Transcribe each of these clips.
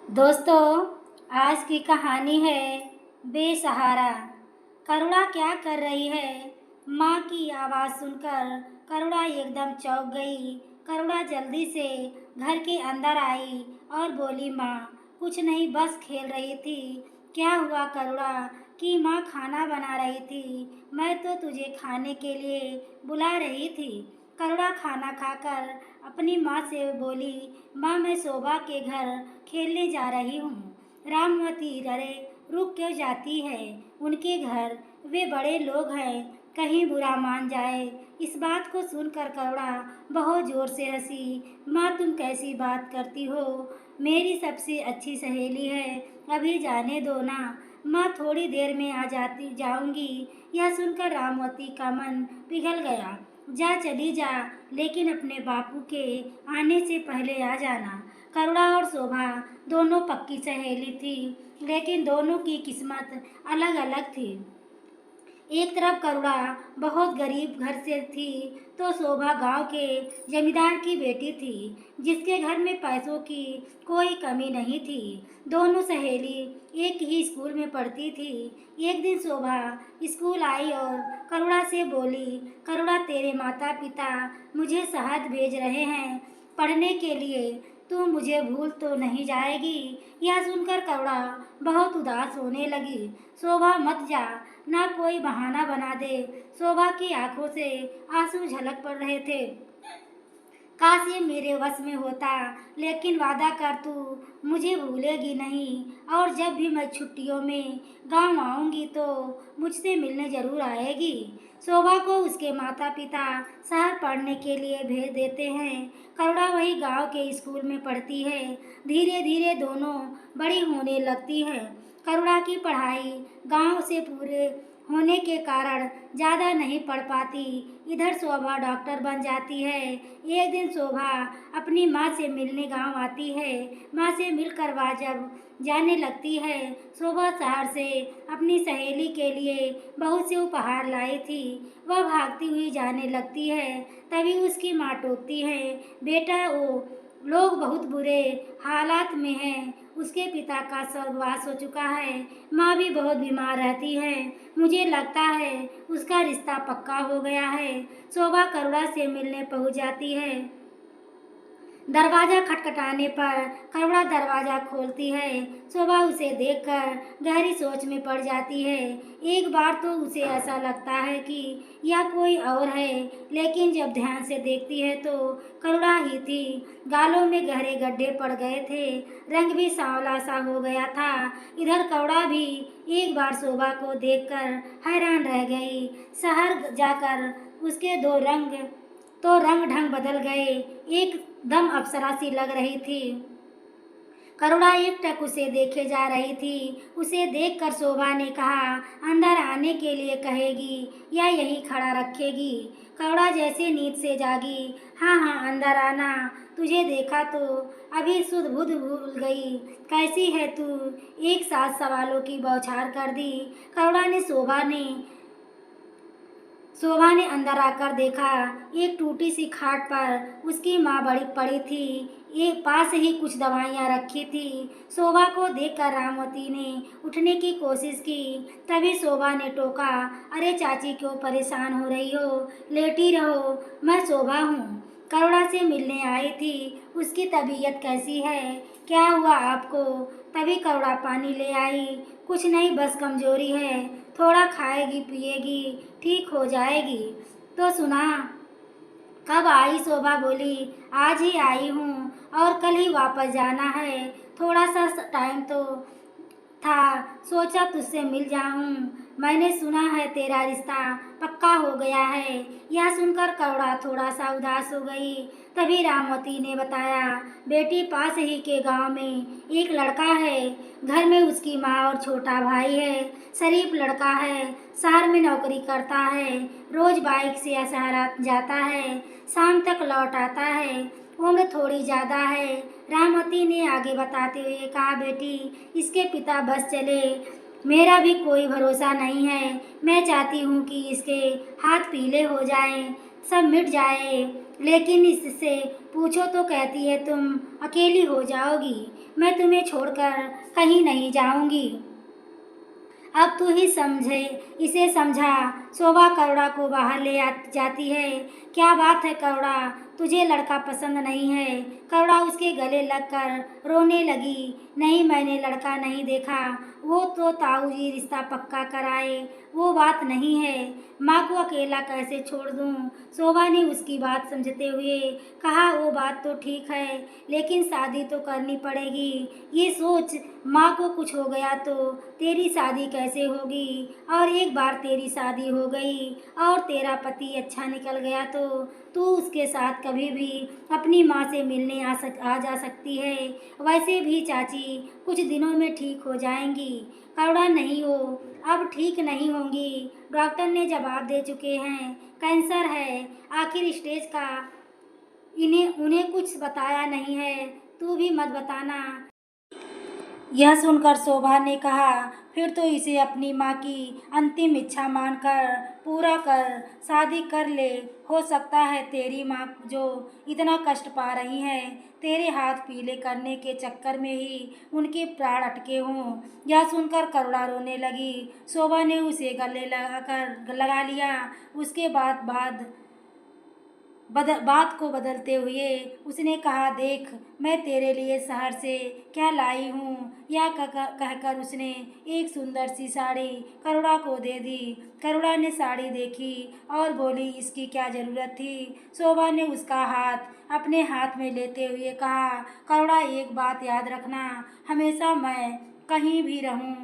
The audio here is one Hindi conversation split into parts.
दोस्तों, आज की कहानी है बेसहारा। करुणा क्या कर रही है? माँ की आवाज़ सुनकर करुणा एकदम चौंक गई। करुणा जल्दी से घर के अंदर आई और बोली, माँ कुछ नहीं, बस खेल रही थी। क्या हुआ करुणा? कि माँ खाना बना रही थी, मैं तो तुझे खाने के लिए बुला रही थी। करुणा खाना खाकर अपनी माँ से बोली, माँ मैं शोभा के घर खेलने जा रही हूँ। रामवती, अरे रुक क्यों जाती है? उनके घर, वे बड़े लोग हैं, कहीं बुरा मान जाए। इस बात को सुनकर करुणा बहुत जोर से हंसी। माँ तुम कैसी बात करती हो? मेरी सबसे अच्छी सहेली है, अभी जाने दो ना। माँ थोड़ी देर में आ जाती जाऊंगी। यह सुनकर रामवती का मन पिघल गया। जा चली जा, लेकिन अपने बापू के आने से पहले आ जाना। करुणा और शोभा दोनों पक्की सहेली थी, लेकिन दोनों की किस्मत अलग अलग थी। एक तरफ करुणा बहुत गरीब घर से थी, तो शोभा गांव के जमींदार की बेटी थी, जिसके घर में पैसों की कोई कमी नहीं थी। दोनों सहेली एक ही स्कूल में पढ़ती थी। एक दिन शोभा स्कूल आई और करुणा से बोली, करुणा तेरे माता पिता मुझे शहर भेज रहे हैं पढ़ने के लिए, तू मुझे भूल तो नहीं जाएगी? यह सुनकर करुणा बहुत उदास होने लगी। शोभा मत जा, ना कोई बहाना बना दे। शोभा की आंखों से आंसू झलक पड़ रहे थे। काश ये मेरे वश में होता, लेकिन वादा कर तू मुझे भूलेगी नहीं, और जब भी मैं छुट्टियों में गांव आऊंगी तो मुझसे मिलने जरूर आएगी। शोभा को उसके माता पिता शहर पढ़ने के लिए भेज देते हैं। करुणा वही गांव के स्कूल में पढ़ती है। धीरे धीरे दोनों बड़ी होने लगती हैं। करुणा की पढ़ाई गांव से पूरे होने के कारण ज़्यादा नहीं पढ़ पाती। इधर शोभा डॉक्टर बन जाती है। एक दिन शोभा अपनी माँ से मिलने गांव आती है। माँ से मिलकर वह जब जाने लगती है, शोभा शहर से अपनी सहेली के लिए बहुत से उपहार लाई थी। वह भागती हुई जाने लगती है, तभी उसकी माँ टोकती है, बेटा वो लोग बहुत बुरे हालात में हैं, उसके पिता का स्वर्गवास हो चुका है, माँ भी बहुत बीमार रहती है, मुझे लगता है उसका रिश्ता पक्का हो गया है। शोभा करुणा से मिलने पहुंच जाती है। दरवाज़ा खटखटाने पर करुणा दरवाज़ा खोलती है। शोभा उसे देखकर गहरी सोच में पड़ जाती है। एक बार तो उसे ऐसा लगता है कि यह कोई और है, लेकिन जब ध्यान से देखती है तो करुणा ही थी। गालों में गहरे गड्ढे पड़ गए थे, रंग भी सांवला सा हो गया था। इधर करुणा भी एक बार शोभा को देखकर हैरान रह गई। शहर जाकर उसके रंग ढंग बदल गए, एकदम अप्सरा सी लग रही थी। करुणा एकटक उसे देखे जा रही थी। उसे देखकर शोभा ने कहा, अंदर आने के लिए कहेगी या यहीं खड़ा रखेगी? करुणा जैसे नींद से जागी, हाँ हाँ अंदर आना, तुझे देखा तो अभी सुध बुध भूल गई, कैसी है तू? एक साथ सवालों की बौछार कर दी। करुणा ने शोभा ने अंदर आकर देखा, एक टूटी सी खाट पर उसकी माँ बड़ी पड़ी थी। एक पास ही कुछ दवाइयाँ रखी थी। शोभा को देखकर रामवती ने उठने की कोशिश की, तभी शोभा ने टोका, अरे चाची क्यों परेशान हो रही हो? लेटी रहो, मैं शोभा हूँ, करुणा से मिलने आई थी। उसकी तबीयत कैसी है? क्या हुआ आपको? तभी करुणा पानी ले आई। कुछ नहीं, बस कमजोरी है, थोड़ा खाएगी पिएगी ठीक हो जाएगी। तो सुना, कब आई? शोभा बोली, आज ही आई हूँ और कल ही वापस जाना है। थोड़ा सा टाइम तो था, सोचा तुझसे मिल जाऊं। मैंने सुना है तेरा रिश्ता पक्का हो गया है। यह सुनकर करुणा थोड़ा सा उदास हो गई। तभी रामवती ने बताया, बेटी पास ही के गांव में एक लड़का है, घर में उसकी माँ और छोटा भाई है, शरीफ लड़का है, शहर में नौकरी करता है, रोज बाइक से शहर जाता है, शाम तक लौट आता है, उम्र थोड़ी ज़्यादा है। रामवती ने आगे बताते हुए कहा, बेटी इसके पिता बस चले, मेरा भी कोई भरोसा नहीं है। मैं चाहती हूँ कि इसके हाथ पीले हो जाएं, सब मिट जाए, लेकिन इससे पूछो तो कहती है तुम अकेली हो जाओगी, मैं तुम्हें छोड़कर कहीं नहीं जाऊंगी। अब तू ही समझे, इसे समझा। शोभा करुणा को बाहर जाती है। क्या बात है करुणा, तुझे लड़का पसंद नहीं है? करुणा उसके गले लगकर रोने लगी। नहीं, मैंने लड़का नहीं देखा, वो तो ताऊ जी रिश्ता पक्का कराए, वो बात नहीं है। माँ को अकेला कैसे छोड़ दूँ? शोभा ने उसकी बात समझते हुए कहा, वो बात तो ठीक है, लेकिन शादी तो करनी पड़ेगी। ये सोच, माँ को कुछ हो गया तो तेरी शादी कैसे होगी? और एक बार तेरी शादी हो गई और तेरा पति अच्छा निकल गया तो तू उसके साथ कभी भी अपनी माँ से मिलने आ जा सकती है। वैसे भी चाची कुछ दिनों में ठीक हो जाएंगी। करुणा, नहीं हो, अब ठीक नहीं होंगी। डॉक्टर ने जवाब दे चुके हैं, कैंसर है आखिर स्टेज का। उन्हें कुछ बताया नहीं है, तू भी मत बताना। यह सुनकर शोभा ने कहा, फिर तो इसे अपनी माँ की अंतिम इच्छा मानकर पूरा कर शादी कर ले। हो सकता है तेरी माँ जो इतना कष्ट पा रही है, तेरे हाथ पीले करने के चक्कर में ही उनके प्राण अटके हों। यह सुनकर करुणा रोने लगी। शोभा ने उसे गले लगा लिया। उसके बाद बात को बदलते हुए उसने कहा, देख मैं तेरे लिए शहर से क्या लाई हूँ। यह कहकर उसने एक सुंदर सी साड़ी करुणा को दे दी। करुणा ने साड़ी देखी और बोली, इसकी क्या ज़रूरत थी? शोभा ने उसका हाथ अपने हाथ में लेते हुए कहा, करुणा एक बात याद रखना, हमेशा मैं कहीं भी रहूँ,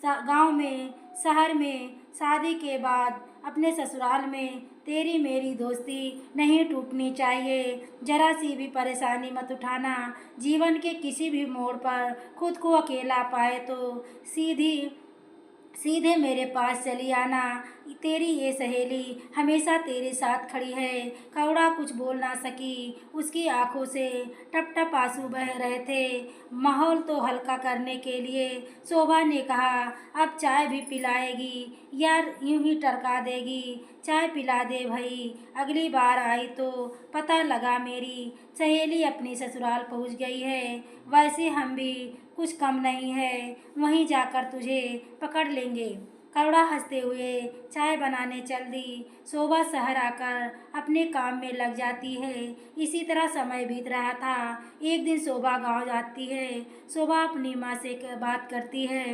गांव में, शहर में, शादी के बाद अपने ससुराल में, तेरी मेरी दोस्ती नहीं टूटनी चाहिए। जरा सी भी परेशानी मत उठाना। जीवन के किसी भी मोड़ पर खुद को अकेला पाए तो सीधी सीधे मेरे पास चली आना। तेरी ये सहेली हमेशा तेरे साथ खड़ी है। करुणा कुछ बोल ना सकी। उसकी आंखों से टप टप आंसू बह रहे थे। माहौल तो हल्का करने के लिए शोभा ने कहा, अब चाय भी पिलाएगी या यूं ही टरका देगी? चाय पिला दे भई, अगली बार आई तो पता लगा मेरी सहेली अपनी ससुराल पहुंच गई है। वैसे हम भी कुछ कम नहीं है, वहीं जाकर तुझे पकड़ लेंगे। करुणा हंसते हुए चाय बनाने चल दी। शोभा शहर आकर अपने काम में लग जाती है। इसी तरह समय बीत रहा था। एक दिन शोभा गांव जाती है। शोभा अपनी माँ से बात करती है,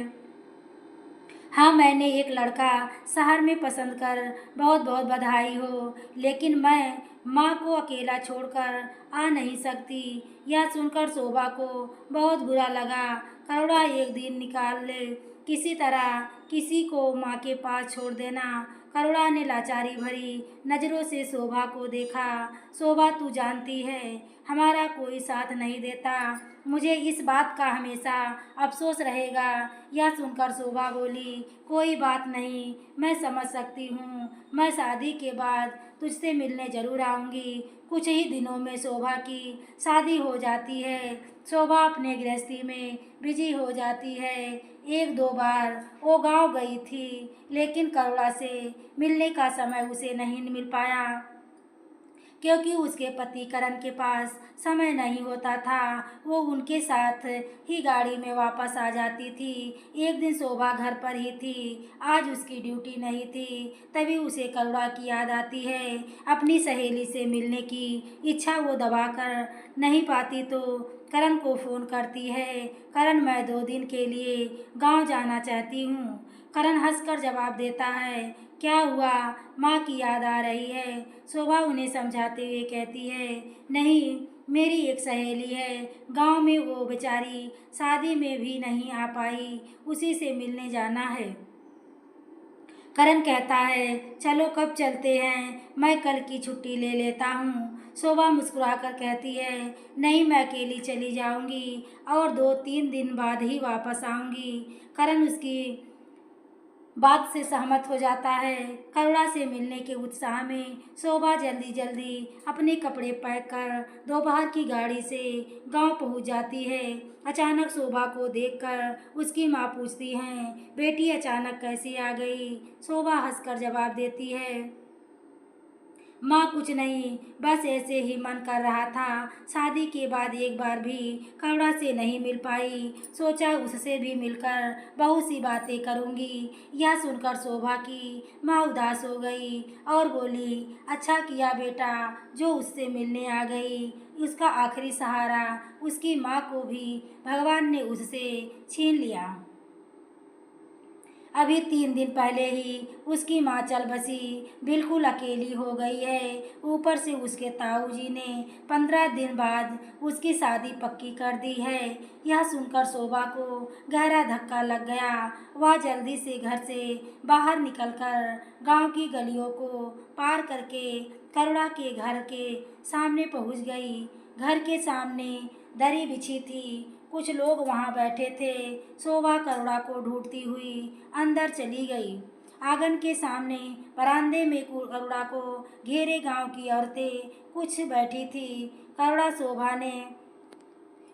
हाँ मैंने एक लड़का शहर में पसंद कर, बहुत बहुत बधाई हो, लेकिन मैं माँ को अकेला छोड़कर आ नहीं सकती। यह सुनकर शोभा को बहुत बुरा लगा। करुणा एक दिन निकाल ले, किसी तरह किसी को माँ के पास छोड़ देना। करुणा ने लाचारी भरी नज़रों से शोभा को देखा। शोभा, तू जानती है हमारा कोई साथ नहीं देता, मुझे इस बात का हमेशा अफसोस रहेगा। यह सुनकर शोभा बोली, कोई बात नहीं, मैं समझ सकती हूँ, मैं शादी के बाद तुझसे मिलने जरूर आऊँगी। कुछ ही दिनों में शोभा की शादी हो जाती है। शोभा अपने गृहस्थी में बिजी हो जाती है। एक दो बार वो गांव गई थी, लेकिन करुणा से मिलने का समय उसे नहीं मिल पाया, क्योंकि उसके पति करण के पास समय नहीं होता था। वो उनके साथ ही गाड़ी में वापस आ जाती थी। एक दिन शोभा घर पर ही थी, आज उसकी ड्यूटी नहीं थी। तभी उसे करुणा की याद आती है। अपनी सहेली से मिलने की इच्छा वो दबा कर नहीं पाती तो करण को फ़ोन करती है, करण मैं 2 दिन के लिए गांव जाना चाहती हूँ। करण हंसकर जवाब देता है, क्या हुआ, माँ की याद आ रही है? शोभा उन्हें समझाते हुए कहती है, नहीं, मेरी एक सहेली है गांव में, वो बेचारी शादी में भी नहीं आ पाई, उसी से मिलने जाना है। करण कहता है, चलो कब चलते हैं, मैं कल की छुट्टी ले लेता हूँ। शोभा मुस्कुराकर कहती है, नहीं मैं अकेली चली जाऊँगी और 2-3 दिन बाद ही वापस आऊँगी। करण उसकी बात से सहमत हो जाता है। करुणा से मिलने के उत्साह में शोभा जल्दी जल्दी अपने कपड़े पैक कर दोपहर की गाड़ी से गांव पहुंच जाती है। अचानक शोभा को देखकर उसकी माँ पूछती हैं, बेटी अचानक कैसे आ गई? शोभा हंसकर जवाब देती है, माँ कुछ नहीं, बस ऐसे ही मन कर रहा था। शादी के बाद एक बार भी करुणा से नहीं मिल पाई। सोचा उससे भी मिलकर बहुत सी बातें करूँगी। यह सुनकर शोभा की माँ उदास हो गई और बोली, अच्छा किया बेटा जो उससे मिलने आ गई। उसका आखिरी सहारा उसकी माँ को भी भगवान ने उससे छीन लिया। अभी 3 दिन पहले ही उसकी माँ चल बसी, बिल्कुल अकेली हो गई है। ऊपर से उसके ताऊ जी ने 15 दिन बाद उसकी शादी पक्की कर दी है। यह सुनकर शोभा को गहरा धक्का लग गया। वह जल्दी से घर से बाहर निकलकर गांव की गलियों को पार करके करुणा के घर के सामने पहुंच गई। घर के सामने दरी बिछी थी, कुछ लोग वहां बैठे थे। शोभा करुणा को ढूंढती हुई अंदर चली गई। आंगन के सामने बरामदे में करुणा को घेरे गांव की औरतें कुछ बैठी थी। करुणा शोभा ने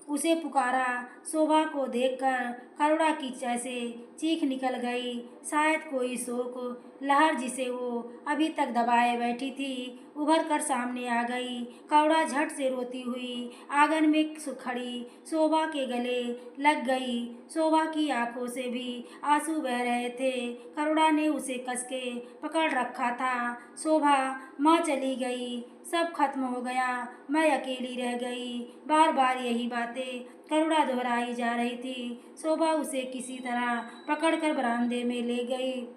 उसे पुकारा। शोभा को देखकर करुणा की जैसे चीख निकल गई। शायद कोई शोक लहर जिसे वो अभी तक दबाए बैठी थी उभर कर सामने आ गई। करुणा झट से रोती हुई आंगन में खड़ी शोभा के गले लग गई। शोभा की आंखों से भी आंसू बह रहे थे। करुणा ने उसे कस के पकड़ रखा था। शोभा, माँ चली गई, सब खत्म हो गया, मैं अकेली रह गई। बार बार यही बातें करुणा दोहराई जा रही थी। शोभा उसे किसी तरह पकड़कर बरामदे में ले गई,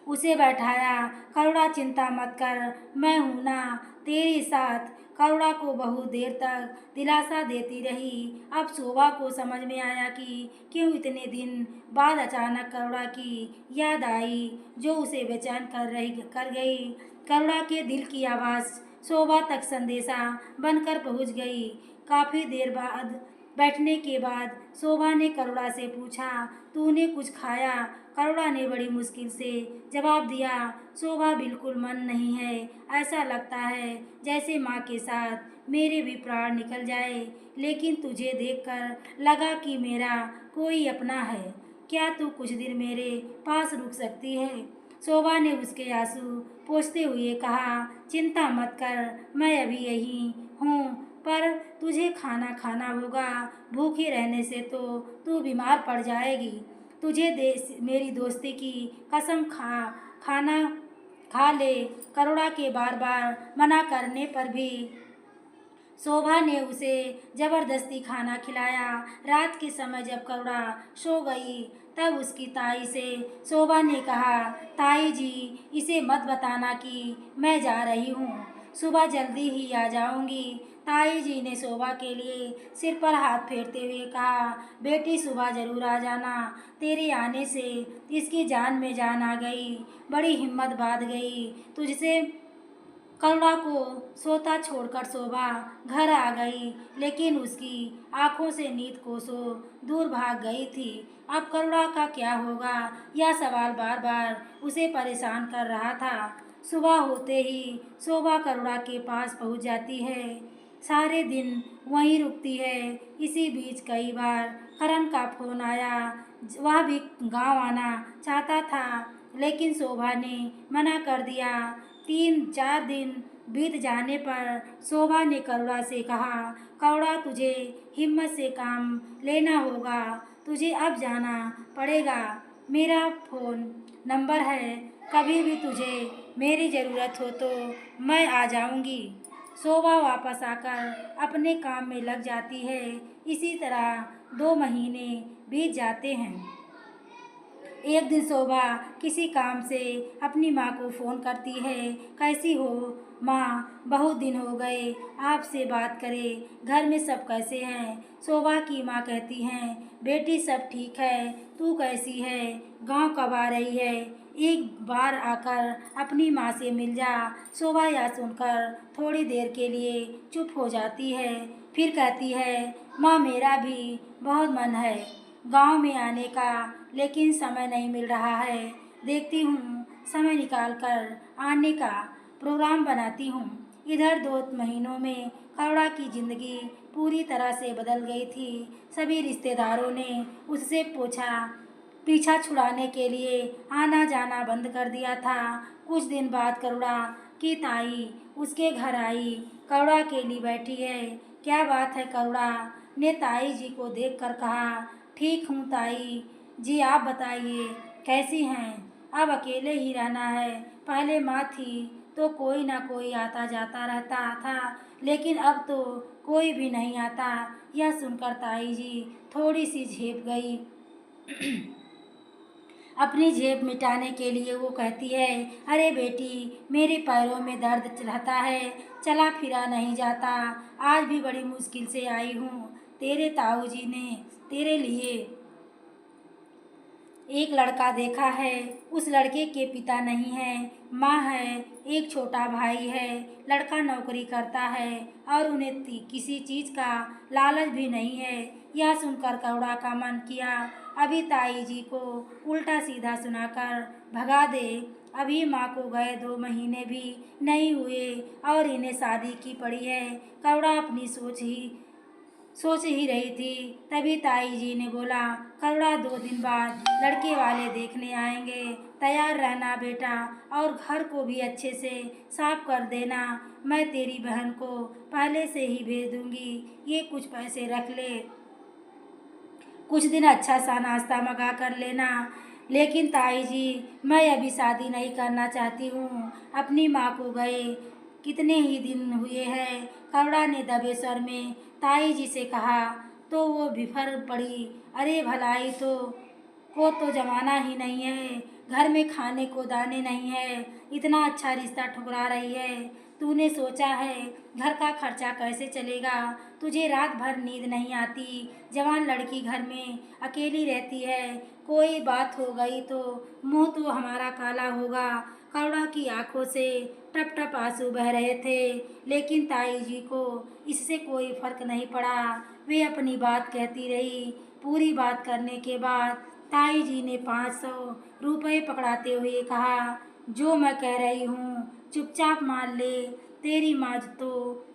उसे बैठाया। करुणा, चिंता मत कर, मैं हूं ना तेरे साथ। करुणा को बहुत देर तक दिलासा देती रही। अब शोभा को समझ में आया कि क्यों इतने दिन बाद अचानक करुणा की याद आई जो उसे बेचैन कर गई। करुणा के दिल की आवाज़ शोभा तक संदेशा बनकर पहुंच गई। काफ़ी देर बाद बैठने के बाद शोभा ने करुणा से पूछा, तूने कुछ खाया? करुणा ने बड़ी मुश्किल से जवाब दिया, शोभा बिल्कुल मन नहीं है। ऐसा लगता है जैसे माँ के साथ मेरे भी प्राण निकल जाए। लेकिन तुझे देखकर लगा कि मेरा कोई अपना है। क्या तू कुछ दिन मेरे पास रुक सकती है? शोभा ने उसके आंसू पोंछते हुए कहा, चिंता मत कर, मैं अभी यहीं हूँ, पर तुझे खाना खाना होगा। भूखे रहने से तो तू बीमार पड़ जाएगी। तुझे मेरी दोस्ती की कसम खाना खा ले। करुणा के बार बार मना करने पर भी शोभा ने उसे जबरदस्ती खाना खिलाया। रात के समय जब करुणा सो गई तब उसकी ताई से शोभा ने कहा, ताई जी, इसे मत बताना कि मैं जा रही हूँ, सुबह जल्दी ही आ जाऊँगी। ताई जी ने शोभा के लिए सिर पर हाथ फेरते हुए कहा, बेटी सुबह जरूर आ जाना, तेरे आने से इसकी जान में जान आ गई, बड़ी हिम्मत बांध गई तुझसे। करुणा को सोता छोड़कर शोभा घर आ गई, लेकिन उसकी आंखों से नींद कोसों दूर भाग गई थी। अब करुणा का क्या होगा, यह सवाल बार बार उसे परेशान कर रहा था। सुबह होते ही शोभा करुणा के पास पहुंच जाती है, सारे दिन वहीं रुकती है। इसी बीच कई बार करण का फोन आया, वह भी गांव आना चाहता था, लेकिन शोभा ने मना कर दिया। 3-4 दिन बीत जाने पर शोभा ने करुणा से कहा, करुणा, तुझे हिम्मत से काम लेना होगा, तुझे अब जाना पड़ेगा। मेरा फ़ोन नंबर है, कभी भी तुझे मेरी ज़रूरत हो तो मैं आ जाऊंगी। शोभा वापस आकर अपने काम में लग जाती है। इसी तरह 2 महीने बीत जाते हैं। एक दिन शोभा किसी काम से अपनी माँ को फ़ोन करती है, कैसी हो माँ, बहुत दिन हो गए आपसे बात करे, घर में सब कैसे हैं? शोभा की माँ कहती हैं, बेटी सब ठीक है, तू कैसी है? गांव कब आ रही है? एक बार आकर अपनी माँ से मिल जा। शोभा यह सुनकर थोड़ी देर के लिए चुप हो जाती है, फिर कहती है, माँ, मेरा भी बहुत मन है गांव में आने का, लेकिन समय नहीं मिल रहा है। देखती हूँ समय निकाल कर आने का प्रोग्राम बनाती हूँ। इधर 2 महीनों में करुणा की जिंदगी पूरी तरह से बदल गई थी। सभी रिश्तेदारों ने उससे पीछा छुड़ाने के लिए आना जाना बंद कर दिया था। कुछ दिन बाद करुणा कि ताई उसके घर आई, करुणा अकेली बैठी है। क्या बात है? करुणा ने ताई जी को देखकर कहा। ठीक हूँ ताई जी, आप बताइए कैसी हैं? अब अकेले ही रहना है। पहले माँ थी तो कोई ना कोई आता जाता रहता था, लेकिन अब तो कोई भी नहीं आता। यह सुनकर ताई जी थोड़ी सी झेप गई। अपनी झेप मिटाने के लिए वो कहती है, अरे बेटी, मेरे पैरों में दर्द रहता है, चला फिरा नहीं जाता। आज भी बड़ी मुश्किल से आई हूँ। तेरे ताऊ जी ने तेरे लिए एक लड़का देखा है। उस लड़के के पिता नहीं है, माँ है, एक छोटा भाई है। लड़का नौकरी करता है और उन्हें किसी चीज़ का लालच भी नहीं है। यह सुनकर करुणा का मन किया अभी ताई जी को उल्टा सीधा सुनाकर भगा दे। अभी माँ को गए 2 महीने भी नहीं हुए और इन्हें शादी की पड़ी है। करुणा अपनी सोच ही रही थी, तभी ताई जी ने बोला, करुणा 2 दिन बाद लड़के वाले देखने आएंगे, तैयार रहना बेटा, और घर को भी अच्छे से साफ कर देना। मैं तेरी बहन को पहले से ही भेज दूंगी, ये कुछ पैसे रख ले, कुछ दिन अच्छा सा नाश्ता मंगा कर लेना। लेकिन ताई जी, मैं अभी शादी नहीं करना चाहती हूँ। अपनी माँ को गए कितने ही दिन हुए हैं। करुणा ने दबे स्वर में ताई जी से कहा तो वो बिफर पड़ी। अरे भलाई तो जमाना ही नहीं है, घर में खाने को दाने नहीं है, इतना अच्छा रिश्ता ठुकरा रही है। तूने सोचा है घर का खर्चा कैसे चलेगा? तुझे रात भर नींद नहीं आती, जवान लड़की घर में अकेली रहती है, कोई बात हो गई तो मुंह तो हमारा काला होगा। करुणा की आंखों से टप टप आंसू बह रहे थे, लेकिन ताई जी को इससे कोई फर्क नहीं पड़ा। वे अपनी बात कहती रही। पूरी बात करने के बाद ताई जी ने 500 रुपये पकड़ाते हुए कहा, जो मैं कह रही हूँ चुपचाप मान ले। तेरी माँ तो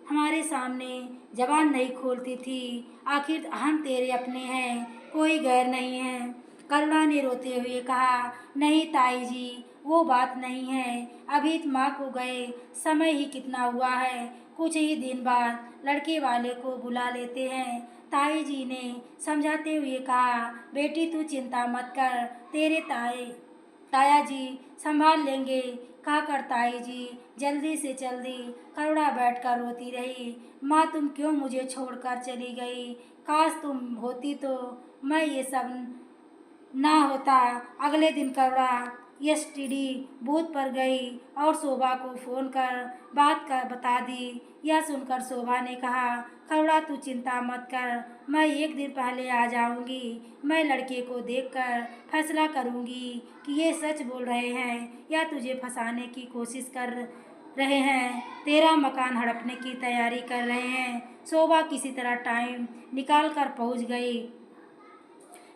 हमारे सामने जबान नहीं खोलती थी, आखिर हम तेरे अपने हैं, कोई गैर नहीं है। करुणा ने रोते हुए कहा, नहीं ताई जी, वो बात नहीं है। अभी माँ को गए समय ही कितना हुआ है, कुछ ही दिन बाद लड़के वाले को बुला लेते हैं। ताई जी ने समझाते हुए कहा, बेटी तू चिंता मत कर, तेरे ताया जी संभाल लेंगे। कहकर ताई जी जल्दी से जल्दी करुणा बैठकर रोती रही। माँ तुम क्यों मुझे छोड़कर चली गई? काश तुम होती तो मैं ये सब ना होता। अगले दिन करुणा एसटीडी बूथ पर गई और शोभा को फ़ोन कर बात कर बता दी। यह सुनकर शोभा ने कहा, करुणा तू चिंता मत कर, मैं 1 दिन पहले आ जाऊंगी। मैं लड़के को देखकर फैसला करूंगी कि ये सच बोल रहे हैं या तुझे फंसाने की कोशिश कर रहे हैं, तेरा मकान हड़पने की तैयारी कर रहे हैं। शोभा किसी तरह टाइम निकाल कर पहुँच गई।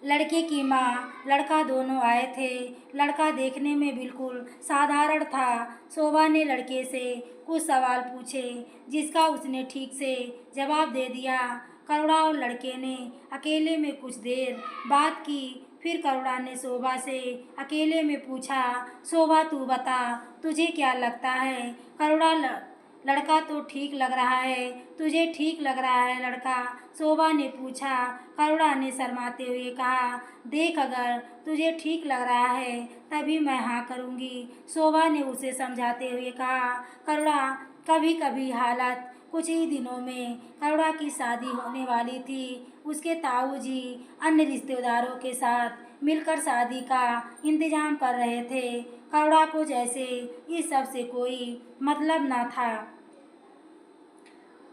लड़के की माँ लड़का दोनों आए थे। लड़का देखने में बिल्कुल साधारण था। शोभा ने लड़के से कुछ सवाल पूछे, जिसका उसने ठीक से जवाब दे दिया। करुणा और लड़के ने अकेले में कुछ देर बात की। फिर करुणा ने शोभा से अकेले में पूछा, शोभा तू बता, तुझे क्या लगता है? करुणा, लड़का तो ठीक लग रहा है, तुझे ठीक लग रहा है लड़का? शोभा ने पूछा। करुणा ने शर्माते हुए कहा, देख अगर तुझे ठीक लग रहा है तभी मैं हाँ करूँगी। शोभा ने उसे समझाते हुए कहा, करुणा कभी कभी हालत, कुछ ही दिनों में करुणा की शादी होने वाली थी। उसके ताऊ जी अन्य रिश्तेदारों के साथ मिलकर शादी का इंतजाम कर रहे थे। करुणा को जैसे इस सब से कोई मतलब ना था।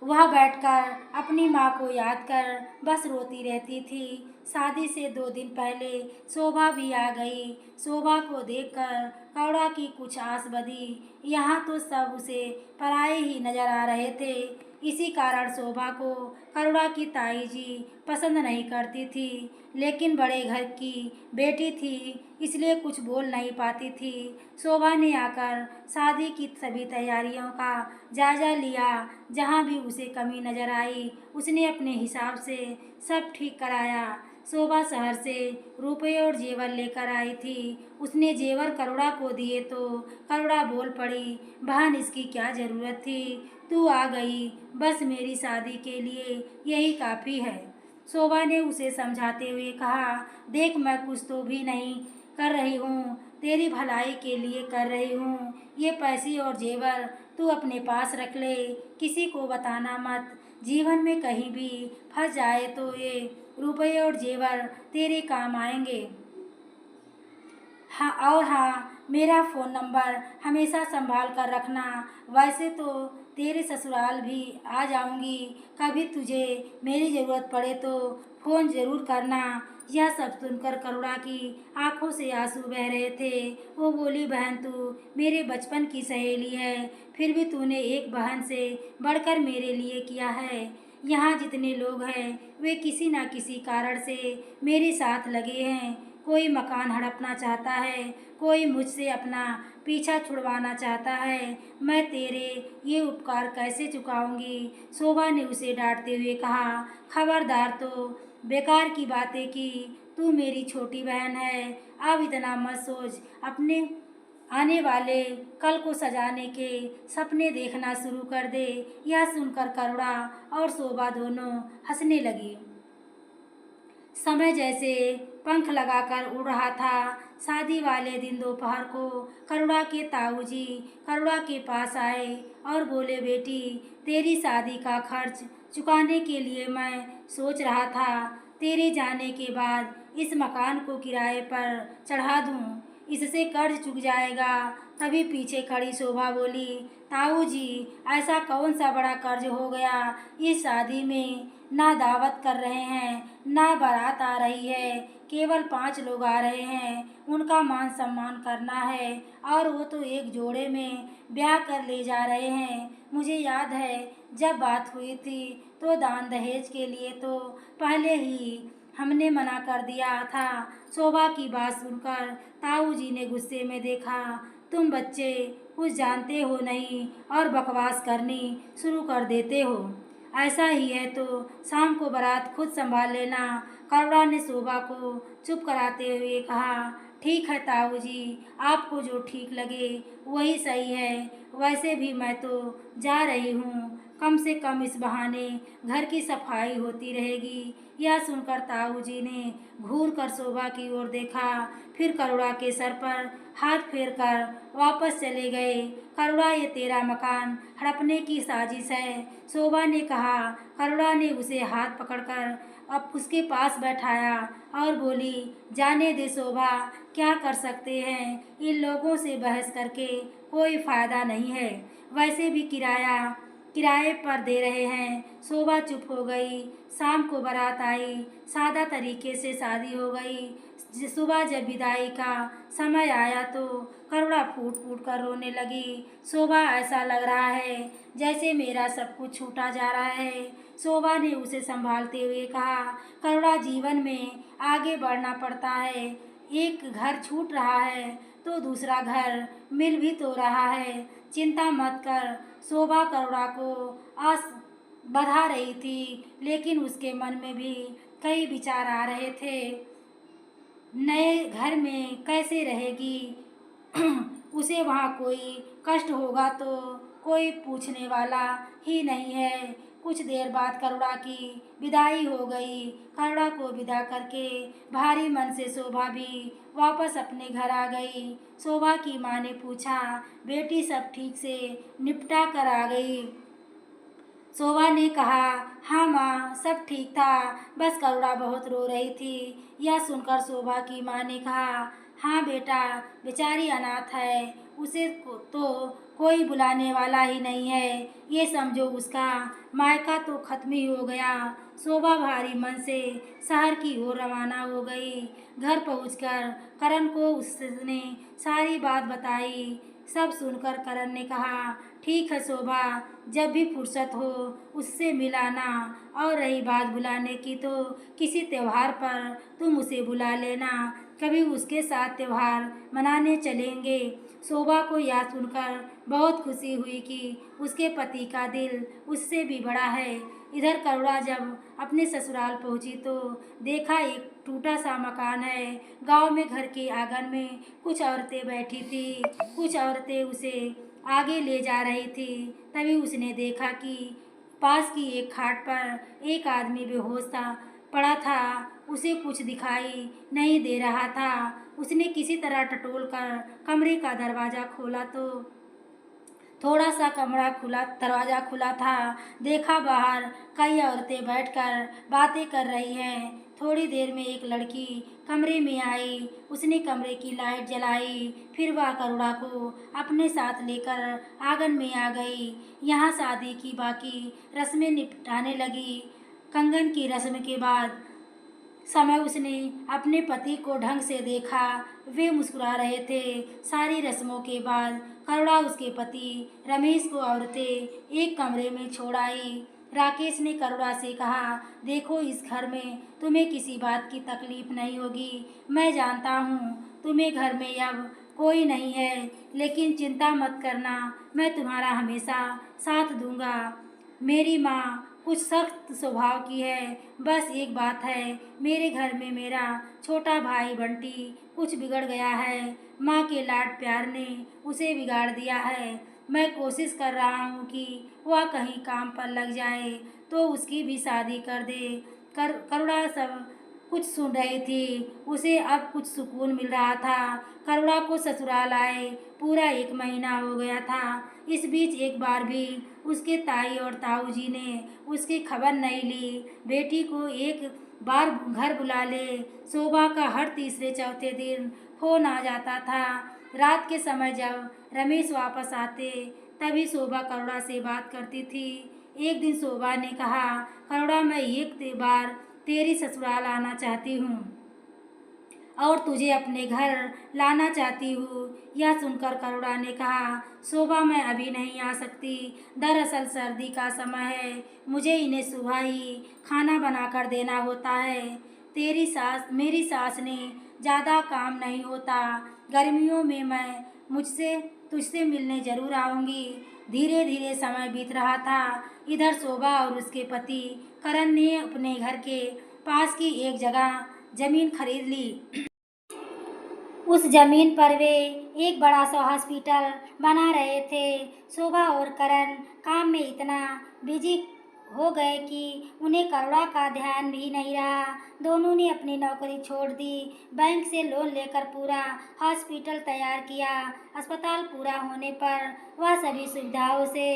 वह बैठकर अपनी माँ को याद कर बस रोती रहती थी। शादी से 2 दिन पहले शोभा भी आ गई। शोभा को देखकर करुणा की कुछ आस बंधी। यहाँ तो सब उसे पराये ही नजर आ रहे थे। इसी कारण शोभा को करुणा की ताई जी पसंद नहीं करती थी, लेकिन बड़े घर की बेटी थी इसलिए कुछ बोल नहीं पाती थी। शोभा ने आकर शादी की सभी तैयारियों का जायजा लिया। जहाँ भी उसे कमी नजर आई उसने अपने हिसाब से सब ठीक कराया। शोभा शहर से रुपये और जेवर लेकर आई थी। उसने जेवर करुणा को दिए तो करुणा बोल पड़ी, बहन इसकी क्या ज़रूरत थी, तू आ गई, बस मेरी शादी के लिए यही काफ़ी है। शोभा ने उसे समझाते हुए कहा, देख मैं कुछ तो भी नहीं कर रही हूँ, तेरी भलाई के लिए कर रही हूँ। ये पैसे और जेवर तू अपने पास रख ले, किसी को बताना मत। जीवन में कहीं भी फंस जाए तो ये रुपये और जेवर तेरे काम आएंगे। हाँ और हाँ, मेरा फ़ोन नंबर हमेशा संभाल कर रखना। वैसे तो तेरे ससुराल भी आ जाऊंगी, कभी तुझे मेरी ज़रूरत पड़े तो फ़ोन ज़रूर करना। यह सब सुनकर करुणा की आंखों से आंसू बह रहे थे। वो बोली, बहन तू मेरे बचपन की सहेली है, फिर भी तूने एक बहन से बढ़कर मेरे लिए किया है। यहाँ जितने लोग हैं वे किसी न किसी कारण से मेरे साथ लगे हैं। कोई मकान हड़पना चाहता है, कोई मुझसे अपना पीछा छुड़वाना चाहता है। मैं तेरे ये उपकार कैसे चुकाऊंगी। शोभा ने उसे डांटते हुए कहा, खबरदार, तो बेकार की बातें की, तू मेरी छोटी बहन है। अब इतना मत सोच, अपने आने वाले कल को सजाने के सपने देखना शुरू कर दे। यह सुनकर करुणा और शोभा दोनों हंसने लगी। समय जैसे पंख लगाकर उड़ रहा था। शादी वाले दिन दोपहर को करुणा के ताऊजी करुणा के पास आए और बोले, बेटी तेरी शादी का खर्च चुकाने के लिए मैं सोच रहा था, तेरे जाने के बाद इस मकान को किराए पर चढ़ा दूं, इससे कर्ज चुक जाएगा। तभी पीछे खड़ी शोभा बोली, ताऊ जी ऐसा कौन सा बड़ा कर्ज हो गया, इस शादी में ना दावत कर रहे हैं, ना बारात आ रही है, केवल 5 लोग आ रहे हैं, उनका मान सम्मान करना है और वो तो एक जोड़े में ब्याह कर ले जा रहे हैं। मुझे याद है जब बात हुई थी तो दान दहेज के लिए तो पहले ही हमने मना कर दिया था। शोभा की बात सुनकर ताऊ जी ने गुस्से में देखा, तुम बच्चे कुछ जानते हो नहीं और बकवास करनी शुरू कर देते हो। ऐसा ही है तो शाम को बारात खुद संभाल लेना। करुणा ने शोभा को चुप कराते हुए कहा, ठीक है ताऊ जी, आपको जो ठीक लगे वही सही है। वैसे भी मैं तो जा रही हूँ, कम से कम इस बहाने घर की सफाई होती रहेगी। यह सुनकर ताऊ जी ने घूर कर शोभा की ओर देखा, फिर करुणा के सर पर हाथ फेर कर वापस चले गए। करुणा, ये तेरा मकान हड़पने की साजिश है, शोभा ने कहा। करुणा ने उसे हाथ पकड़कर अब उसके पास बैठाया और बोली, जाने दे शोभा, क्या कर सकते हैं, इन लोगों से बहस करके कोई फायदा नहीं है, वैसे भी किराए पर दे रहे हैं। शोभा चुप हो गई। शाम को बारात आई, सादा तरीके से शादी हो गई। सुबह जब विदाई का समय आया तो करुणा फूट फूट कर रोने लगी। शोभा, ऐसा लग रहा है जैसे मेरा सब कुछ छूटा जा रहा है। शोभा ने उसे संभालते हुए कहा, करुणा, जीवन में आगे बढ़ना पड़ता है। एक घर छूट रहा है तो दूसरा घर मिल भी तो रहा है, चिंता मत कर। शोभा करुणा को आस बढ़ा रही थी, लेकिन उसके मन में भी कई विचार आ रहे थे। नए घर में कैसे रहेगी, उसे वहाँ कोई कष्ट होगा तो कोई पूछने वाला ही नहीं है। कुछ देर बाद करुणा की विदाई हो गई। करुणा को विदा करके भारी मन से शोभा भी वापस अपने घर आ गई। शोभा की माँ ने पूछा, बेटी सब ठीक से निपटा कर आ गई। शोभा ने कहा, हाँ माँ, सब ठीक था, बस करुणा बहुत रो रही थी। यह सुनकर शोभा की माँ ने कहा, हाँ बेटा, बेचारी अनाथ है, उसे तो कोई बुलाने वाला ही नहीं है, ये समझो उसका मायका तो खत्म ही हो गया। शोभा भारी मन से शहर की ओर रवाना हो गई। घर पहुंचकर करण को उसने सारी बात बताई। सब सुनकर करण ने कहा, ठीक है शोभा, जब भी फुर्सत हो उससे मिलाना, और रही बात बुलाने की तो किसी त्योहार पर तुम उसे बुला लेना, कभी उसके साथ त्योहार मनाने चलेंगे। शोभा को यह सुनकर बहुत खुशी हुई कि उसके पति का दिल उससे भी बड़ा है। इधर करुणा जब अपने ससुराल पहुंची तो देखा एक टूटा सा मकान है। गांव में घर के आंगन में कुछ औरतें बैठी थी। कुछ औरतें उसे आगे ले जा रही थी। तभी उसने देखा कि पास की एक खाट पर एक आदमी बेहोश था पड़ा था। उसे कुछ दिखाई नहीं दे रहा था। उसने किसी तरह टटोल कर कमरे का दरवाज़ा खोला तो थोड़ा सा दरवाज़ा खुला था। देखा बाहर कई औरतें बैठकर बातें कर रही हैं। थोड़ी देर में एक लड़की कमरे में आई। उसने कमरे की लाइट जलाई। फिर वह करुणा को अपने साथ लेकर आंगन में आ गई। यहाँ शादी की बाकी रस्में निपटाने लगी। कंगन की रस्म के बाद समय उसने अपने पति को ढंग से देखा। वे मुस्कुरा रहे थे। सारी रस्मों के बाद करुणा उसके पति रमेश को औरतें एक कमरे में छोड़ आई। राकेश ने करुणा से कहा, देखो इस घर में तुम्हें किसी बात की तकलीफ नहीं होगी। मैं जानता हूँ तुम्हें घर में अब कोई नहीं है, लेकिन चिंता मत करना, मैं तुम्हारा हमेशा साथ दूंगा। मेरी माँ कुछ सख्त स्वभाव की है। बस एक बात है, मेरे घर में मेरा छोटा भाई बंटी कुछ बिगड़ गया है। माँ के लाड प्यार ने उसे बिगाड़ दिया है। मैं कोशिश कर रहा हूँ कि वह कहीं काम पर लग जाए तो उसकी भी शादी कर दे। करुणा सब कुछ सुन रही थी। उसे अब कुछ सुकून मिल रहा था। करुणा को ससुराल आए पूरा 1 महीना हो गया था। इस बीच एक बार भी उसके ताई और ताऊ जी ने उसकी खबर नहीं ली। बेटी को एक बार घर बुला ले। शोभा का हर तीसरे चौथे दिन फोन आ जाता था। रात के समय जब रमेश वापस आते तभी शोभा करुणा से बात करती थी। एक दिन शोभा ने कहा, करुणा मैं एक बार तेरी ससुराल आना चाहती हूँ और तुझे अपने घर लाना चाहती हूँ। यह सुनकर करुणा ने कहा, शोभा मैं अभी नहीं आ सकती। दरअसल सर्दी का समय है, मुझे इन्हें सुबह ही खाना बनाकर देना होता है। मेरी सास ने ज़्यादा काम नहीं होता। गर्मियों में मैं मुझसे तुझसे मिलने ज़रूर आऊँगी। धीरे धीरे समय बीत रहा था। इधर शोभा और उसके पति करण ने अपने घर के पास की एक जगह जमीन खरीद ली। उस जमीन पर वे एक बड़ा सा हॉस्पिटल बना रहे थे। शोभा और करण काम में इतना बिजी हो गए कि उन्हें करुणा का ध्यान भी नहीं रहा। दोनों ने अपनी नौकरी छोड़ दी। बैंक से लोन लेकर पूरा हॉस्पिटल तैयार किया। अस्पताल पूरा होने पर वह सभी सुविधाओं से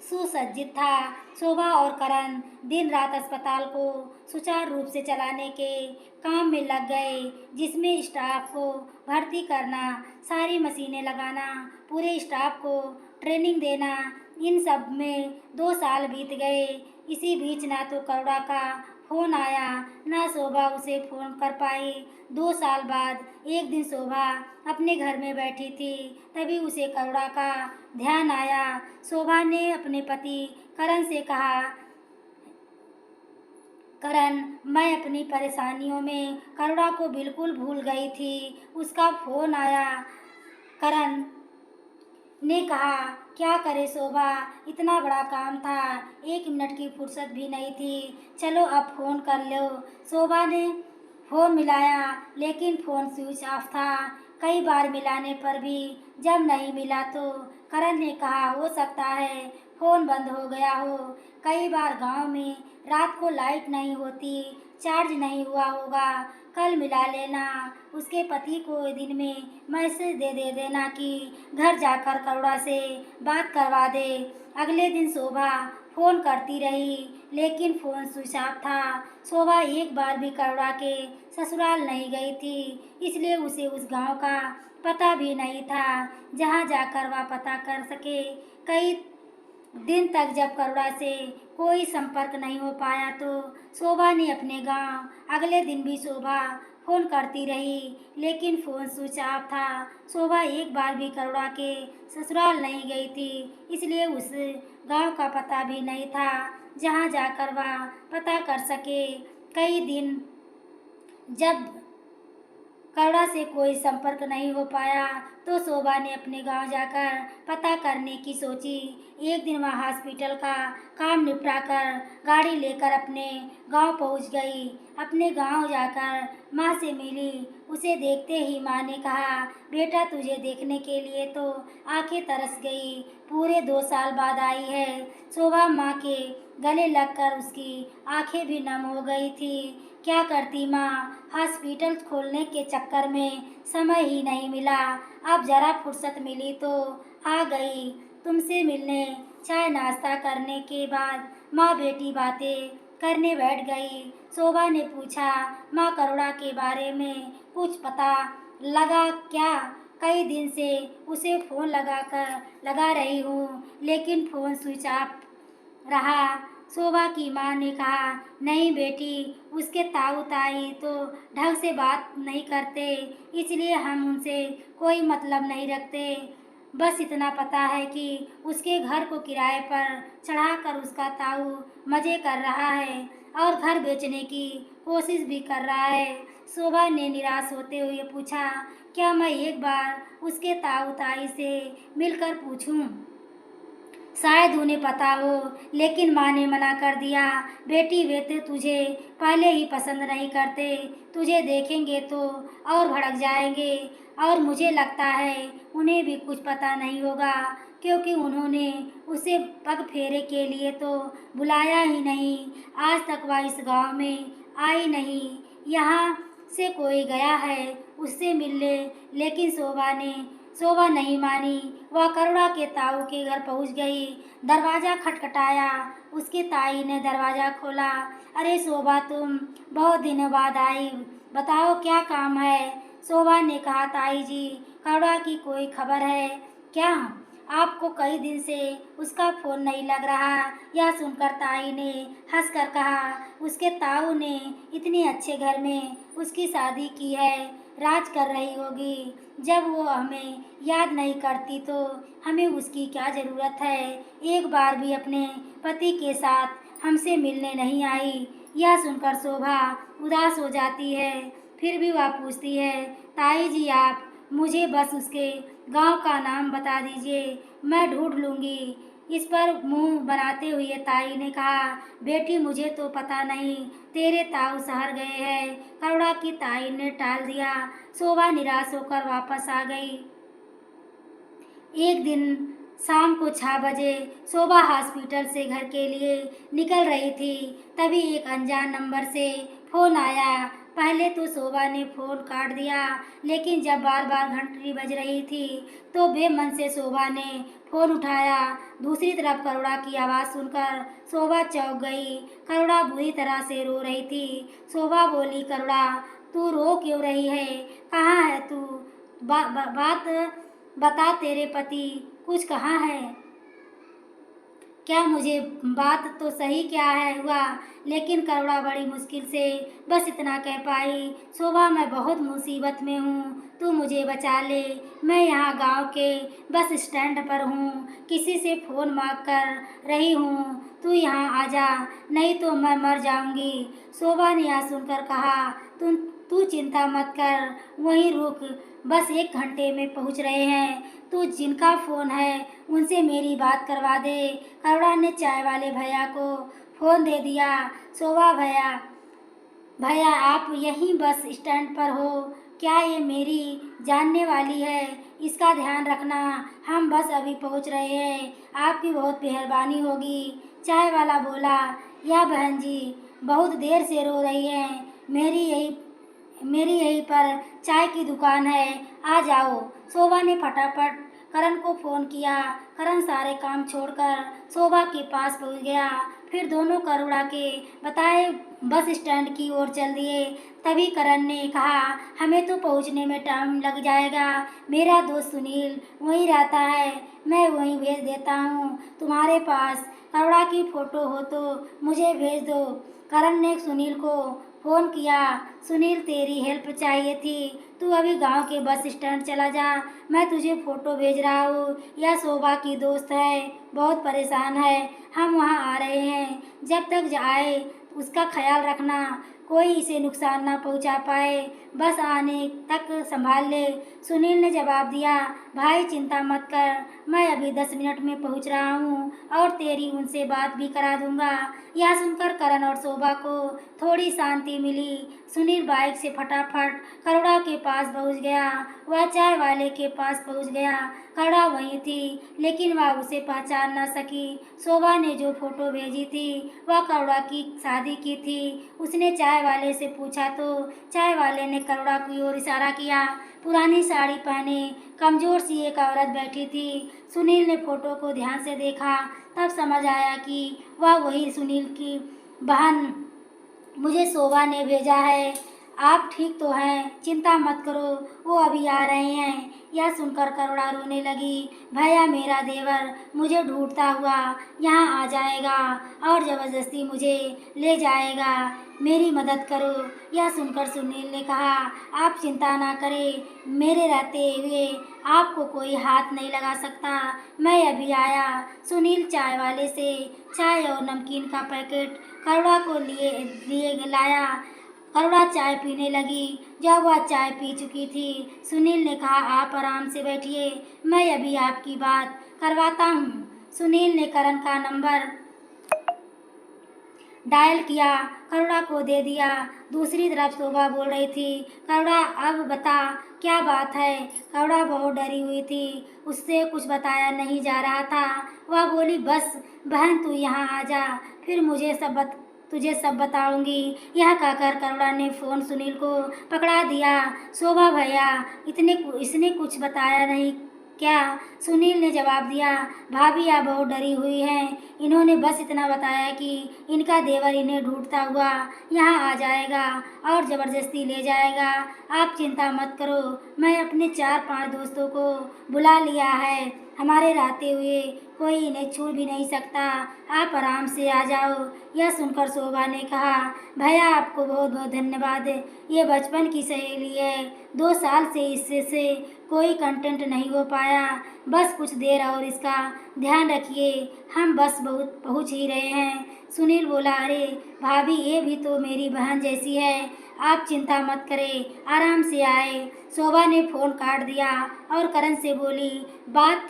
सुसज्जित था। शोभा और करण दिन रात अस्पताल को सुचारू रूप से चलाने के काम में लग गए, जिसमें स्टाफ को भर्ती करना, सारी मशीनें लगाना, पूरे स्टाफ को ट्रेनिंग देना, इन सब में 2 साल बीत गए। इसी बीच ना तो करुणा का फोन आया, ना शोभा उसे फोन कर पाई। 2 साल बाद एक दिन शोभा अपने घर में बैठी थी, तभी उसे करुणा का ध्यान आया। शोभा ने अपने पति करण से कहा, करण मैं अपनी परेशानियों में करुणा को बिल्कुल भूल गई थी। उसका फोन आया। करण ने कहा, क्या करे शोभा, इतना बड़ा काम था, 1 मिनट की फुर्सत भी नहीं थी। चलो अब फोन कर लो। शोभा ने फोन मिलाया, लेकिन फोन स्विच ऑफ था। कई बार मिलाने पर भी जब नहीं मिला तो करण ने कहा, हो सकता है फोन बंद हो गया हो। कई बार गांव में रात को लाइट नहीं होती, चार्ज नहीं हुआ होगा, कल मिला लेना। उसके पति को दिन में मैसेज दे देना कि घर जाकर करुणा से बात करवा दे। अगले दिन शोभा फोन करती रही, लेकिन फोन स्विच ऑफ था। शोभा एक बार भी करुणा के ससुराल नहीं गई थी, इसलिए उसे उस गांव का पता भी नहीं था जहां जाकर वह पता कर सके। कई दिन तक जब करुणा से कोई संपर्क नहीं हो पाया तो शोभा ने अपने गांव अगले दिन भी शोभा फोन करती रही, लेकिन फोन स्विच ऑफ था। शोभा एक बार भी करुणा के ससुराल नहीं गई थी, इसलिए उस गांव का पता भी नहीं था जहां जाकर वह पता कर सके। कई दिन जब करुणा से कोई संपर्क नहीं हो पाया तो शोभा ने अपने गांव जाकर पता करने की सोची। एक दिन वह हॉस्पिटल का काम निपटाकर गाड़ी लेकर अपने गांव पहुंच गई। अपने गांव जाकर माँ से मिली। उसे देखते ही माँ ने कहा, बेटा तुझे देखने के लिए तो आंखें तरस गई। पूरे 2 साल बाद आई है। शोभा माँ के गले लगकर उसकी आंखें भी नम हो गई थी। क्या करती माँ, हॉस्पिटल खोलने के चक्कर में समय ही नहीं मिला। अब जरा फुर्सत मिली तो आ गई तुमसे मिलने। चाय नाश्ता करने के बाद माँ बेटी बातें करने बैठ गई। शोभा ने पूछा, माँ करुणा के बारे में कुछ पता लगा क्या? कई दिन से उसे फ़ोन लगा रही हूँ लेकिन फ़ोन स्विच ऑफ रहा। शोभा की माँ ने कहा, नहीं बेटी, उसके ताऊ ताई तो ढंग से बात नहीं करते, इसलिए हम उनसे कोई मतलब नहीं रखते। बस इतना पता है कि उसके घर को किराए पर चढ़ाकर उसका ताऊ मज़े कर रहा है और घर बेचने की कोशिश भी कर रहा है। शोभा ने निराश होते हुए पूछा, क्या मैं एक बार उसके ताऊ ताई से मिलकर पूछूं? शायद उन्हें पता हो। लेकिन माँ ने मना कर दिया। बेटी वे तो तुझे पहले ही पसंद नहीं करते, तुझे देखेंगे तो और भड़क जाएंगे। और मुझे लगता है उन्हें भी कुछ पता नहीं होगा, क्योंकि उन्होंने उसे पग फेरे के लिए तो बुलाया ही नहीं। आज तक वह इस गांव में आई नहीं। यहाँ से कोई गया है उससे मिलने, लेकिन शोभा नहीं मानी। वह करुणा के ताऊ के घर पहुंच गई। दरवाज़ा खटखटाया। उसके ताई ने दरवाज़ा खोला। अरे शोभा, तुम बहुत दिनों बाद आई, बताओ क्या काम है? शोभा ने कहा, ताई जी, करुणा की कोई खबर है क्या? आपको कई दिन से उसका फ़ोन नहीं लग रहा। यह सुनकर ताई ने हंसकर कहा, उसके ताऊ ने इतने अच्छे घर में उसकी शादी की है, राज कर रही होगी। जब वो हमें याद नहीं करती तो हमें उसकी क्या ज़रूरत है? एक बार भी अपने पति के साथ हमसे मिलने नहीं आई। यह सुनकर शोभा उदास हो जाती है। फिर भी वह पूछती है, ताई जी, आप मुझे बस उसके गांव का नाम बता दीजिए, मैं ढूंढ लूँगी। इस पर मुंह बनाते हुए ताई ने कहा, बेटी मुझे तो पता नहीं, तेरे ताऊ शहर गए हैं। करुणा की ताई ने टाल दिया। शोभा निराश होकर वापस आ गई। एक दिन शाम को 6 बजे शोभा हॉस्पिटल से घर के लिए निकल रही थी। तभी एक अनजान नंबर से फ़ोन आया। पहले तो शोभा ने फ़ोन काट दिया, लेकिन जब बार बार घंटी बज रही थी तो बेमन से शोभा ने फ़ोन उठाया। दूसरी तरफ करुणा की आवाज़ सुनकर शोभा चौंक गई। करुणा बुरी तरह से रो रही थी। शोभा बोली, करुणा, तू रो क्यों रही है? कहाँ है तू? बात बता, तेरे पति कुछ कहाँ है क्या? मुझे बात तो सही क्या है हुआ? लेकिन करुणा बड़ी मुश्किल से बस इतना कह पाई, शोभा, मैं बहुत मुसीबत में हूँ, तू मुझे बचा ले। मैं यहाँ गांव के बस स्टैंड पर हूँ, किसी से फ़ोन मांग कर रही हूँ, तू यहाँ आ जा, नहीं तो मैं मर जाऊँगी। शोभा ने यह सुनकर कहा, तू चिंता मत कर, वहीं रुक, बस 1 घंटे में पहुँच रहे हैं। तू जिनका फ़ोन है उनसे मेरी बात करवा दे। करुणा ने चाय वाले भैया को फ़ोन दे दिया। शोभा, भैया आप यहीं बस स्टैंड पर हो क्या? ये मेरी जानने वाली है, इसका ध्यान रखना, हम बस अभी पहुंच रहे हैं, आपकी बहुत मेहरबानी होगी। चाय वाला बोला, यह बहन जी बहुत देर से रो रही हैं, मेरी यहीं पर चाय की दुकान है, आ जाओ। शोभा ने फटाफट करण को फ़ोन किया। करण सारे काम छोड़कर शोभा के पास पहुंच गया। फिर दोनों करुणा के बताए बस स्टैंड की ओर चल दिए। तभी करण ने कहा, हमें तो पहुंचने में टाइम लग जाएगा, मेरा दोस्त सुनील वहीं रहता है, मैं वहीं भेज देता हूँ, तुम्हारे पास करुणा की फ़ोटो हो तो मुझे भेज दो। करण ने सुनील को फ़ोन किया, सुनील, तेरी हेल्प चाहिए थी, तू अभी गांव के बस स्टैंड चला जा, मैं तुझे फ़ोटो भेज रहा हूँ। यह शोभा की दोस्त है, बहुत परेशान है, हम वहाँ आ रहे हैं, जब तक आए उसका ख्याल रखना, कोई इसे नुकसान न पहुंचा पाए, बस आने तक संभाल ले। सुनील ने जवाब दिया, भाई चिंता मत कर, मैं अभी 10 मिनट में पहुंच रहा हूँ और तेरी उनसे बात भी करा दूंगा। यह सुनकर करण और शोभा को थोड़ी शांति मिली। सुनील बाइक से फटाफट करुणा के पास पहुंच गया। वह चाय वाले के पास पहुंच गया। करुणा वहीं थी, लेकिन वह उसे पहचान न सकी। शोभा ने जो फोटो भेजी थी वह करुणा की शादी की थी। उसने चाय वाले से पूछा तो चाय वाले ने करुणा की ओर इशारा किया। पुरानी साड़ी पहने कमजोर सी एक औरत बैठी थी। सुनील ने फोटो को ध्यान से देखा, तब समझ आया कि वह वही सुनील की बहन मुझे शोभा ने भेजा है। आप ठीक तो हैं, चिंता मत करो, वो अभी आ रहे हैं। यह सुनकर करुणा रोने लगी। भैया मेरा देवर मुझे ढूंढता हुआ यहाँ आ जाएगा और ज़बरदस्ती मुझे ले जाएगा, मेरी मदद करो। यह सुनकर सुनील ने कहा, आप चिंता ना करें, मेरे रहते हुए आपको कोई हाथ नहीं लगा सकता, मैं अभी आया। सुनील चाय वाले से चाय और नमकीन का पैकेट करुणा को लिए लिए लाया। करुणा चाय पीने लगी। जब वह चाय पी चुकी थी, सुनील ने कहा, आप आराम से बैठिए, मैं अभी आपकी बात करवाता हूँ। सुनील ने करण का नंबर डायल किया, करुणा को दे दिया। दूसरी तरफ शोभा बोल रही थी, करुणा अब बता क्या बात है। करुणा बहुत डरी हुई थी, उससे कुछ बताया नहीं जा रहा था। वह बोली, बस बहन तू यहाँ आ जा, फिर तुझे सब बताऊंगी। यह कहकर करुणा ने फ़ोन सुनील को पकड़ा दिया। शोभा भैया इसने कुछ बताया नहीं क्या? सुनील ने जवाब दिया, भाभी आप बहुत डरी हुई हैं, इन्होंने बस इतना बताया कि इनका देवर इन्हें ढूंढता हुआ यहाँ आ जाएगा और ज़बरदस्ती ले जाएगा। आप चिंता मत करो, मैं अपने 4-5 दोस्तों को बुला लिया है, हमारे रहते हुए कोई इन्हें छू भी नहीं सकता, आप आराम से आ जाओ। यह सुनकर शोभा ने कहा, भैया आपको बहुत बहुत धन्यवाद, ये बचपन की सहेली है, 2 साल से इससे कोई कंटेंट नहीं हो पाया, बस कुछ देर और इसका ध्यान रखिए, हम बस बहुत पहुंच ही रहे हैं। सुनील बोला, अरे भाभी ये भी तो मेरी बहन जैसी है, आप चिंता मत करें, आराम से आए। शोभा ने फ़ोन काट दिया और करण से बोली, बात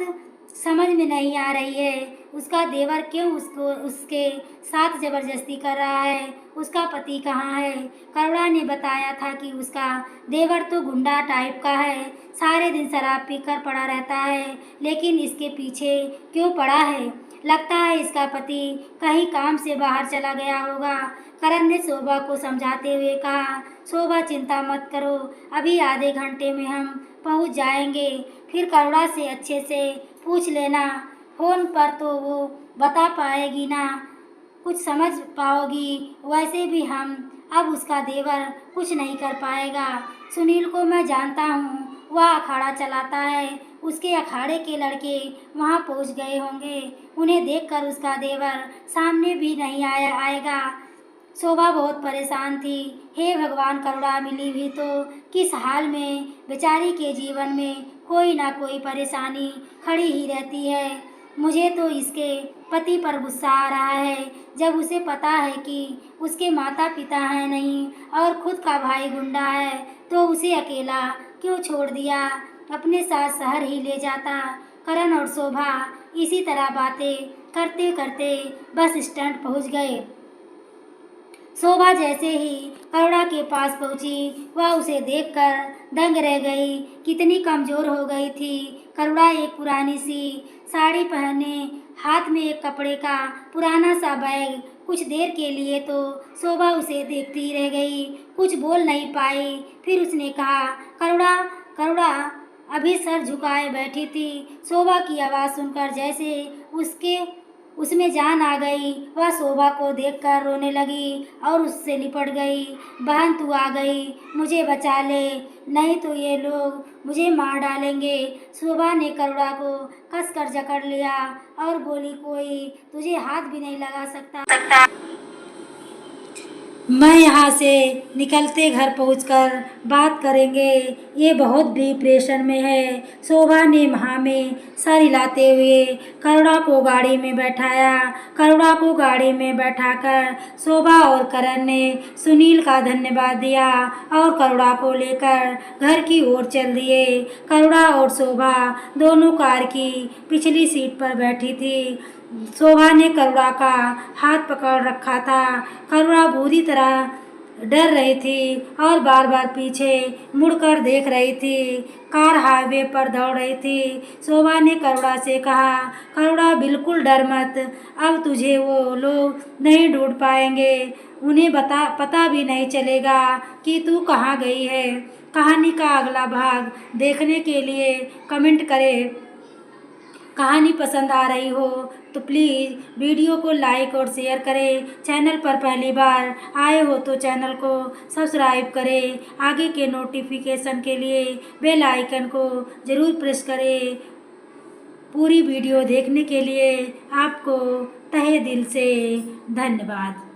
समझ में नहीं आ रही है, उसका देवर क्यों उसके साथ ज़बरदस्ती कर रहा है, उसका पति कहाँ है? करुणा ने बताया था कि उसका देवर तो गुंडा टाइप का है, सारे दिन शराब पीकर पड़ा रहता है, लेकिन इसके पीछे क्यों पड़ा है? लगता है इसका पति कहीं काम से बाहर चला गया होगा। करण ने शोभा को समझाते हुए कहा, शोभा चिंता मत करो, अभी आधे घंटे में हम पहुंच जाएंगे, फिर करुणा से अच्छे से पूछ लेना, फ़ोन पर तो वो बता पाएगी ना, कुछ समझ पाओगी, वैसे भी हम अब उसका देवर कुछ नहीं कर पाएगा। सुनील को मैं जानता हूँ, वह अखाड़ा चलाता है, उसके अखाड़े के लड़के वहाँ पहुँच गए होंगे, उन्हें देखकर उसका देवर सामने भी नहीं आएगा। शोभा बहुत परेशान थी। हे भगवान, करुणा मिली भी तो किस हाल में, बेचारी के जीवन में कोई ना कोई परेशानी खड़ी ही रहती है। मुझे तो इसके पति पर गुस्सा आ रहा है, जब उसे पता है कि उसके माता पिता हैं नहीं और खुद का भाई गुंडा है, तो उसे अकेला क्यों छोड़ दिया, अपने साथ शहर ही ले जाता। करण और शोभा इसी तरह बातें करते करते बस स्टैंड पहुंच गए। शोभा जैसे ही करुणा के पास पहुंची, वह उसे देखकर दंग रह गई, कितनी कमज़ोर हो गई थी। करुणा एक पुरानी सी साड़ी पहने, हाथ में एक कपड़े का पुराना सा बैग। कुछ देर के लिए तो शोभा उसे देखती रह गई, कुछ बोल नहीं पाई। फिर उसने कहा, करुणा। करुणा अभी सर झुकाए बैठी थी। शोभा की आवाज़ सुनकर जैसे उसमें जान आ गई। वह शोभा को देखकर रोने लगी और उससे लिपट गई। बहन तू आ गई, मुझे बचा ले, नहीं तो ये लोग मुझे मार डालेंगे। शोभा ने करुणा को कसकर जकड़ लिया और बोली, कोई तुझे हाथ भी नहीं लगा सकता। मैं यहाँ से निकलते घर पहुँचकर बात करेंगे। ये बहुत डिप्रेशन में है। शोभा ने वहाँ में सर हिलाते हुए करुणा को गाड़ी में बैठाया। करुणा को गाड़ी में बैठाकर शोभा और करण ने सुनील का धन्यवाद दिया और करुणा को लेकर घर की ओर चल दिए। करुणा और शोभा दोनों कार की पिछली सीट पर बैठी थी। शोभा ने करुणा का हाथ पकड़ रखा था। करुणा बुरी तरह डर रही थी और बार बार पीछे मुड़कर देख रही थी। कार हाईवे पर दौड़ रही थी। शोभा ने करुणा से कहा, करुणा बिल्कुल डर मत, अब तुझे वो लोग नहीं ढूंढ पाएंगे। उन्हें पता भी नहीं चलेगा कि तू कहाँ गई है। कहानी का अगला भाग देखने के लिए कमेंट करें। कहानी पसंद आ रही हो तो प्लीज़ वीडियो को लाइक और शेयर करें। चैनल पर पहली बार आए हो तो चैनल को सब्सक्राइब करें। आगे के नोटिफिकेशन के लिए बेल आइकन को ज़रूर प्रेस करें। पूरी वीडियो देखने के लिए आपको तहे दिल से धन्यवाद।